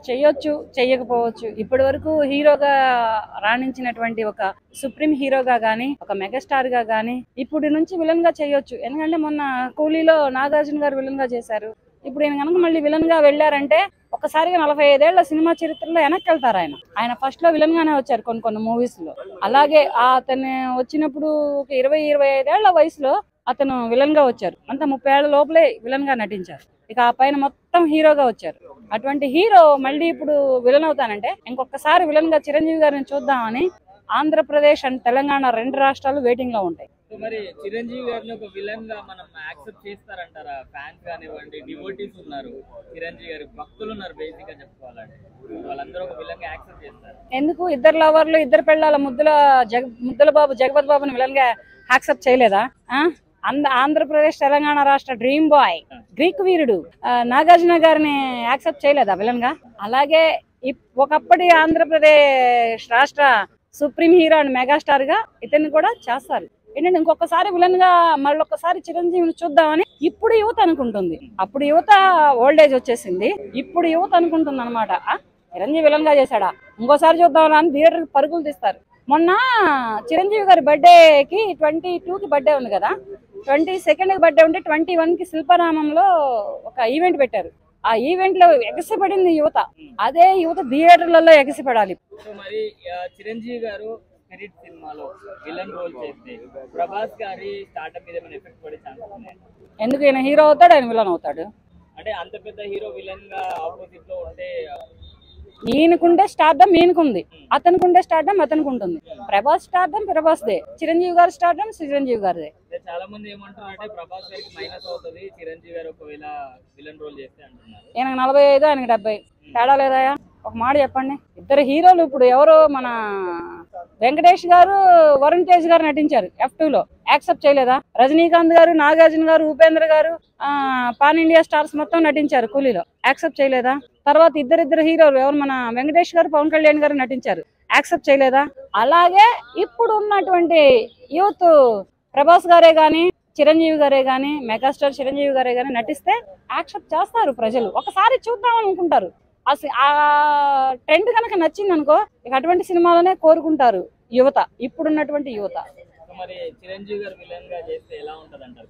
చెయ్యొచ్చు, చెయ్యకపోవచ్చు. ఇప్పటి వరకు హీరోగా రాణించినటువంటి ఒక సుప్రీం హీరోగా గానీ, ఒక మెగాస్టార్ గా గానీ, ఇప్పుడు నుంచి విలన్ గా చేయొచ్చు. ఎందుకంటే మొన్న కూలీలో నాగార్జున గారు విలన్ గా చేశారు. ఇప్పుడు ఈయన కనుక మళ్ళీ విలన్ గా వెళ్ళారంటే ఒక్కసారిగా 45 ఏళ్ల సినిమా చరిత్రలో వెనక్కి వెళ్తారు. ఆయన ఫస్ట్ లో విలన్ గానే వచ్చారు కొన్ని మూవీస్ లో. అలాగే అతను వచ్చినప్పుడు ఒక 20-25 ఏళ్ల వయసులో అతను విలన్ గా వచ్చారు. అంతా 30 ఏళ్ల లోపలే విలన్ గా నటించారు. ఇక ఆ పైన మొత్తం హీరోగా వచ్చారు. అటువంటి హీరో మళ్ళీ ఇప్పుడు విలన్ అవుతానంటే ఇంకొకసారి విలన్ గా చిరంజీవి గారిని చూద్దామని ఆంధ్రప్రదేశ్ అండ్ తెలంగాణ 2 రాష్ట్రాలు వెయిటింగ్ లో ఉంటాయి. మరి చిరంజీవి గారిని ఒక విలన్ గా మనం యాక్సెప్ట్ చేస్తారంటారా? ఫ్యాన్స్ కానివ్వండి, డివోటీస్ ఉన్నారు, చిరంజీవి గారి భక్తులు ఉన్నారు, బేసిక్ గా చెప్పుకోవాలంటే వాళ్ళందరూ ఒక విలన్ గా యాక్సెప్ట్ చేస్తారు. ఎందుకు? ఇద్దరు లవర్లు, ఇద్దరు పెళ్ళాల ముద్దుల బాబు జగపతి బాబుని విలన్ గా యాక్సెప్ట్ చేయలేదా? ఆంధ్రప్రదేశ్ తెలంగాణ రాష్ట్ర డ్రీమ్ బాయ్, గ్రీక్ వీరుడు నాగార్జున గారిని యాక్సెప్ట్ చేయలేదా విలన్ గా? అలాగే ఒకప్పటి ఆంధ్రప్రదేశ్ రాష్ట్ర సుప్రీం హీరో అండ్ మెగాస్టార్ గా ఇతన్ని కూడా చేస్తారు. ఏంటంటే ఇంకొకసారి విలన్ గా మళ్ళొకసారి చిరంజీవిని చూద్దామని ఇప్పుడు యువత అనుకుంటుంది. అప్పుడు యువత ఓల్డేజ్ వచ్చేసింది, ఇప్పుడు యువత అనుకుంటుంది అనమాట. చిరంజీవి విలన్ గా చేశాడా, ఇంకోసారి చూద్దామని అని థియేటర్ పరుగులు తీస్తారు. మొన్న చిరంజీవి గారి బర్త్డేకి 22కి బర్త్డే ఉంది కదా, 22కి బర్త్డే ఉంటే 21కి శిల్పారామంలో ఒక ఈవెంట్ పెట్టారు. ఆ ఈవెంట్ లో ఎగసిపడింది యువత. అదే యువత థియేటర్లలో ఎగసిపడాలి. మరి చిరంజీవి గారు స్పిరిట్ సినిమాలో విలన్ రోల్ చేస్తే ప్రభాస్ గారి స్టార్టప్ మీద ఏమైనా ఎఫెక్ట్ పడే ఛాన్స్ ఉన్నాయి? ఎందుకు? ఈయన హీరో అవుతాడు, ఆయన విలన్ అవుతాడు. అంటే అంత పెద్ద హీరో విలన్ గా ఆపోజిట్ లో ఉంటే ఈయనకుండే స్టార్డమ్ ఈయనకుంది, అతనుకుండే స్టార్డమ్ అతనికి ఉంటుంది. ప్రభాస్ స్టార్డమ్ ప్రభాస్దే, చిరంజీవి గారి స్టార్డమ్ చిరంజీవి గారిదే. చాలా మంది ఏమంటారు అంటే ప్రభాస్ గారికి మైనస్ అవుతుంది చిరంజీవి గారు ఒకవేళ విలన్ రోల్ చేస్తే అంటున్నారు. ఈయనకు 45, ఆయనకి 70. తేడా లేదాయా? ఒక మాట చెప్పండి. ఇద్దరు హీరోలు ఇప్పుడు ఎవరు, మన వెంకటేష్ గారు, వరుణ్ తేజ్ గారు నటించారు F2లో, యాక్సెప్ట్ చేయలేదా? రజనీకాంత్ గారు, నాగార్జున గారు, ఉపేంద్ర గారు, పాన్ ఇండియా స్టార్స్ మొత్తం నటించారు కూలీలో, యాక్సెప్ట్ చేయలేదా? తర్వాత ఇద్దరు హీరోలు ఎవరు, మన వెంకటేష్ గారు, పవన్ కళ్యాణ్ గారు నటించారు, యాక్సెప్ట్ చేయలేదా? అలాగే ఇప్పుడు ఉన్నటువంటి యూత్ ప్రభాస్ గారే గాని, చిరంజీవి గారే గాని, మెగాస్టార్ చిరంజీవి గారే గాని నటిస్తే యాక్సెప్ట్ చేస్తారు ప్రజలు. ఒకసారి చూద్దాం అనుకుంటారు. ఆ ట్రెండ్ కనుక నచ్చింది అనుకో, ఇక అటువంటి సినిమాలనే కోరుకుంటారు యువత, ఇప్పుడున్నటువంటి యువత. మరి చిరంజీవి గారు విలన్ గా చేస్తే ఎలా ఉంటది అంటారు?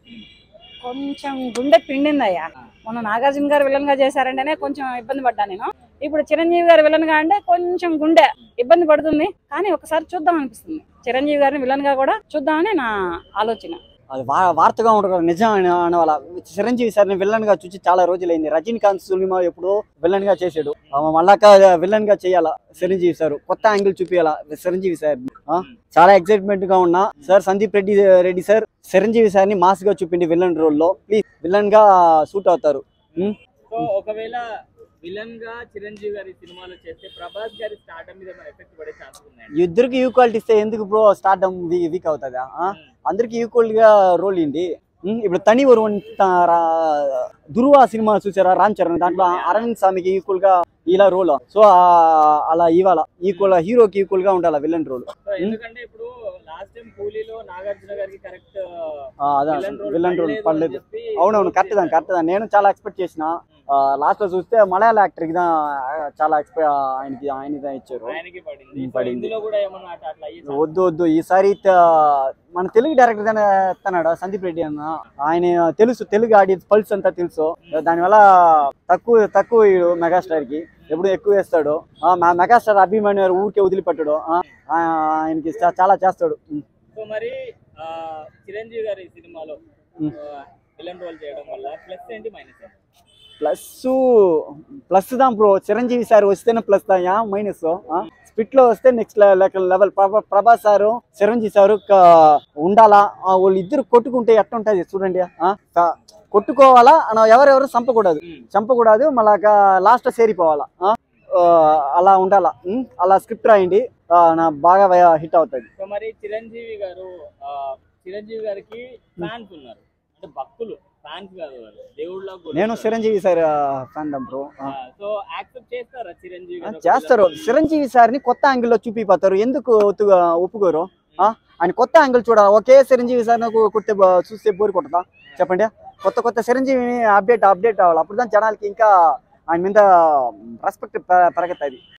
కొంచెం గుండె పిండిందయ్యా. మొన్న నాగార్జున గారు విలన్ గా చేశారంటేనే కొంచెం ఇబ్బంది పడ్డా నేను. ఇప్పుడు చిరంజీవి గారు విలన్ గా అంటే కొంచెం గుండె ఇబ్బంది పడుతుంది. కానీ ఒకసారి చూద్దాం అనిపిస్తుంది. చిరంజీవి గారిని విలన్ గా కూడా చూద్దామని నా ఆలోచన. అది వార్తగా ఉండదు, నిజం అనేవాళ్ళ. చిరంజీవి సార్ని విలన్ గా చూసి చాలా రోజులైంది. రజనీకాంత్ సినిమా ఎప్పుడు విలన్ గా చేసాడు, మళ్ళాక విలన్ గా చేయాలా చిరంజీవి సార్, కొత్త యాంగిల్ చూపించాలా చిరంజీవి సార్. చాలా ఎక్సైట్మెంట్ గా ఉన్నా. Sir Sandeep Reddy sir Chiranjeevi sir ని మాస్ గా చూపిండి విలన్ రోల్ లో, ప్లీజ్ విలన్ గా సూట్ అవుతారు. ఒకవేళ విలన్ గా చిరంజీవి గారి సినిమాలో చేస్తే ప్రభాస్ గారి స్టార్డమ్ మీద ఎఫెక్ట్ పడే ఛాన్స్ ఉన్నాయి. ఇద్దరికి ఈక్వాలిటీ ఇస్తే ఎందుకు బ్రో స్టార్డమ్ వీక్ అవుతుందా? అందరికి ఈక్వల్ గా రోల్ ఇండి. ఇప్పుడు తని దుర్వా సినిమా చూసారా, రామ్ చరణ్, దాంట్లో అరవింద్ స్వామికి ఈక్వల్ గా ఇలా రోల్. సో అలా ఇవాళ ఈక్వల్ హీరోకి ఈక్వల్ గా ఉండాలి విలన్ రోల్. ఎందుకంటే ఇప్పుడు లాస్ట్ టైం కూలీలో నాగార్జున గారికి కరెక్ట్ విలన్ రోల్ పడలేదు. అవునవును, కరెక్ట్ దా. నేను చాలా ఎక్స్పెక్ట్ చేసిన. లాస్ట్ లో చూస్తే మలయాళ యాక్టర్ కి చాలా ఆయనకి ఇచ్చారు, పడింది. వద్దు ఈసారి మన తెలుగు డైరెక్టర్ ఎత్తన్నాడు సందీప్ రెడ్డి అన్న. ఆయన తెలుగు ఆడియన్స్ పల్స్ అంతా తెలుసు. దానివల్ల తక్కువ మెగాస్టార్ కి ఎప్పుడు ఎక్కువ వేస్తాడు. మెగాస్టార్ అభిమాని ఊరికే వదిలిపెట్టాడు, ఆయనకి చాలా చేస్తాడు. మరి చిరంజీవి గారి సినిమాలో విలన్ రోల్ చేయడం వల్ల ప్లస్ ఏంటి మైనస్? ప్లస్ దా బ్రో, చిరంజీవి సార్ వస్తేనే ప్లస్ దా, మైనస్ స్పిట్ లో వస్తే next level. Prabhas sir Chiranjeevi sir ఉండాలా. వాళ్ళు ఇద్దరు కొట్టుకుంటే ఎట్టుంటది చూడండి. కొట్టుకోవాలా, ఎవరెవరు చంపకూడదు, మళ్ళా లాస్ట్ సేరిపోవాలా, అలా ఉండాలా. అలా స్క్రిప్ట్ రాయండి, బాగా హిట్ అవుతుంది. మరి చిరంజీవి గారికి ఫ్యాన్స్ ఉన్నారు, అంటే భక్తులు, ఫ్యాన్స్ కాదు దేవుళ్ళ. నేను Chiranjeevi sir fan bro. So accept చేస్తారా చిరంజీవి గారు? చేస్తారు. చిరంజీవి సార్ ని కొత్త యాంగిల్లో చూపిపోతారు. ఎందుకు ఒప్పుకోరు? ఆయన కొత్త యాంగిల్ చూడాలి. ఒకే చిరంజీవి సార్ కొట్టే చూస్తే బోరు కొట్టదా చెప్పండి? కొత్త చిరంజీవిని అప్డేట్ అవ్వాలి. అప్పుడు దాని జనాలకి ఇంకా ఆయన మీద రెస్పెక్ట్ పెరగతుంది.